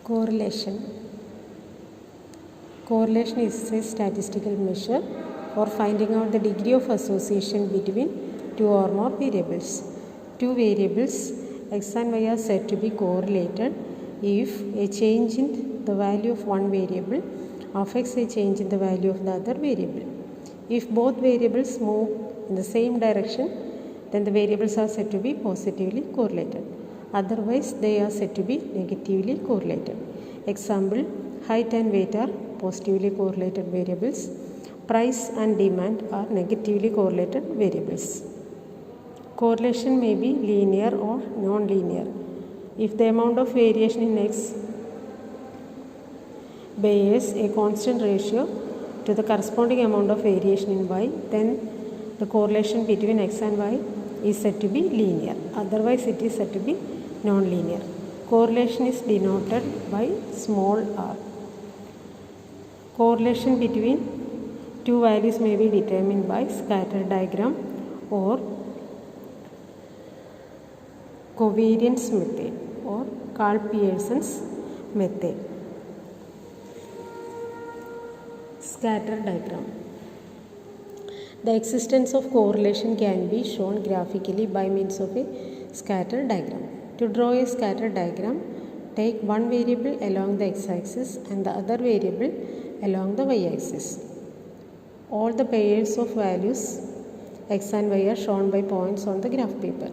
Correlation. Correlation is a statistical measure for finding out the degree of association between two or more variables. Two variables x and y are said to be correlated if a change in the value of one variable affects a change in the value of the other variable. If both variables move in the same direction, then the variables are said to be positively correlated. Otherwise, they are said to be negatively correlated. Example, height and weight are positively correlated variables. Price and demand are negatively correlated variables. Correlation may be linear or non-linear. If the amount of variation in x bears a constant ratio to the corresponding amount of variation in y, then the correlation between x and y is said to be linear. Otherwise, it is said to be non-linear. Correlation is denoted by small r. Correlation between two values may be determined by scatter diagram or covariance method or Karl-Pearson's method. Scatter diagram. The existence of correlation can be shown graphically by means of a scatter diagram. To draw a scatter diagram, take one variable along the x-axis and the other variable along the y-axis. All the pairs of values x and y are shown by points on the graph paper.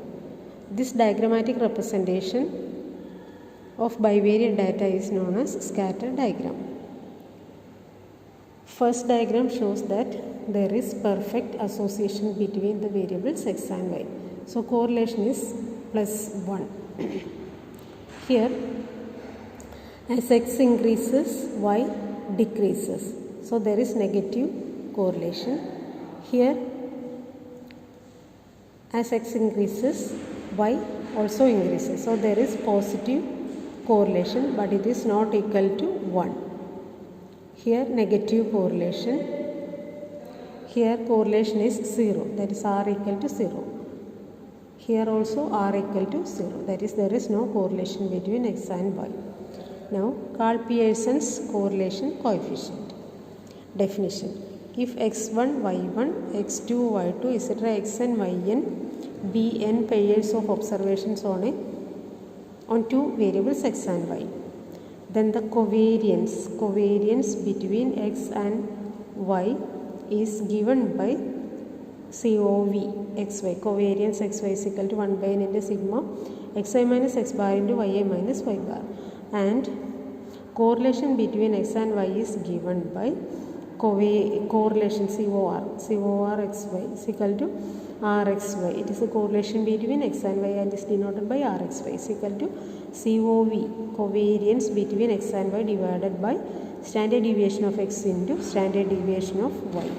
This diagrammatic representation of bivariate data is known as scatter diagram. First diagram shows that there is perfect association between the variables x and y. So correlation is +1. Here, as x increases, y decreases. So there is negative correlation. Here, as x increases, y also increases. So there is positive correlation, but it is not equal to 1. Here negative correlation. Here correlation is 0, that is r equal to 0. Here also r equal to 0, that is there is no correlation between x and y. Now Karl-Pearson's correlation coefficient. Definition. If x1, y1, x2, y2, etc. xn, yn be n pairs of observations on two variables x and y, then the covariance between x and y is given by COV xy. Covariance xy is equal to 1 by n into sigma xi minus x bar into yi minus y bar. And correlation between x and y is given by correlation COR xy is equal to rxy. It is a correlation between x and y and is denoted by rxy is equal to COV, covariance between x and y divided by standard deviation of x into standard deviation of y.